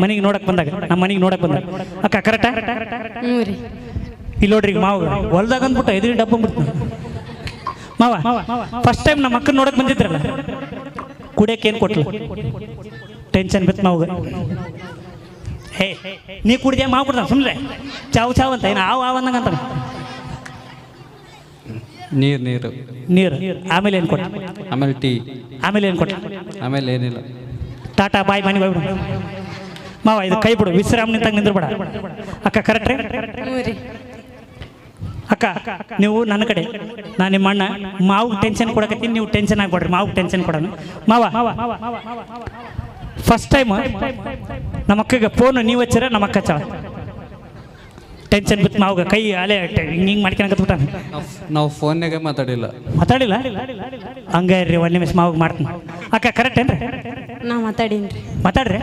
ಮನೆಗೆ ನೋಡಕ್ ಬಂದಾಗ ನಮ್ಮ ಮನೆಗೆ ನೋಡಕ್ ಬಂದಾಗ ಅಕ್ಕ ಕರೆಕ್ಟಾ? ಹ್ಞೂ ರೀ. ಇಲ್ಲಿ ನೋಡ್ರಿ ಈಗ ಮಾವ ಹೊಲ್ದಾಗ ಅಂದ್ಬಿಟ್ಟು ಎದುರು ಡಬ್ಬ ಬಿಡ್ತು ಮಾವ. ಫಸ್ಟ್ ಟೈಮ್ ನಮ್ಮ ಅಕ್ಕನ ನೋಡಕ್ ಬಂದಿದ್ರಲ್ಲ, ಕುಡಿಯಕ್ಕೆ ಏನು ಕೊಟ್ಲು? ಟೆನ್ಷನ್ ಬಿತ್ತು ಮಾವಾಗ. ಹೇ ನೀ ಕುಡಿದ್ಯಾ? ಮಾವು ಕುಡ್ದ ಸುಮ್ಮನೆ ಚಾವು ಚಾವು ಅಂತ ಏನು ಆವು ಅಂದಂಗ ಅಂತ. ನೀರು ನೀರು. ಆಮೇಲೆ ಏನು ಕೊಟ್ಟ? ಆಮೇಲೆ ಟೀ. ಆಮೇಲೆ ಏನು ಕೊಟ್ಟ? ಆಮೇಲೆ ಏನಿಲ್ಲ. ಟಾಟಾ ಬಾಯ್ ಮನೆಗೆ ಹೋಗ್ಬಿಡು ಮಾವ. ಇದು ಕೈ ಬಿಡು, ವಿಶ್ರಾಮ ನಿಂತಾಗ ನಿಂದ್ರಬೇಡ. ಅಕ್ಕ ಕರೆಕ್ಟ್ ರೀ? ಹ್ಞೂ ರೀ. ಅಕ್ಕ ನೀವು ನನ್ನ ಕಡೆ, ನಾನು ನಿಮ್ಮ ಅಣ್ಣ. ಮಾವು ಟೆನ್ಷನ್ ಕೊಡಕತ್ತೀನಿ, ನೀವು ಟೆನ್ಷನ್ ಆಗ್ಬೇಡ್ರಿ. ಮಾವು ಟೆನ್ಷನ್ ಕೊಡೋಣ ಮಾವ. ಫಸ್ಟ್ ಟೈಮ್ ನಮ್ಮ ಅಕ್ಕಗೆ ಫೋನ್ ನೀವು ಹಚ್ಚಿರ, ನಮ್ಮ ಅಕ್ಕ ಹಚ್ಚಾಳ. ಟೆನ್ಷನ್ ಬಿತ್ತು ಮಾವಾಗ, ಕೈ ಅಲೆ ಹಿಂಗೆ ಮಾಡ್ಕೊಳಕತ್ಬಿಟ್ಟ. ನಾವು ಫೋನ್ಯಾಗ ಮಾತಾಡಿಲ್ಲ. ಮಾತಾಡಿಲ್ಲ? ಹಂಗೆ ರೀ, ಒಂದು ನಿಮಿಷ ಮಾವಾಗ ಮಾಡ್ತೀನಿ. ಅಕ್ಕ ಕರೆಕ್ಟ್ ಏನ್ರಿ? ನಾ ಮಾತಾಡೀನಿ ರೀ. ಮಾತಾಡ್ರಿ.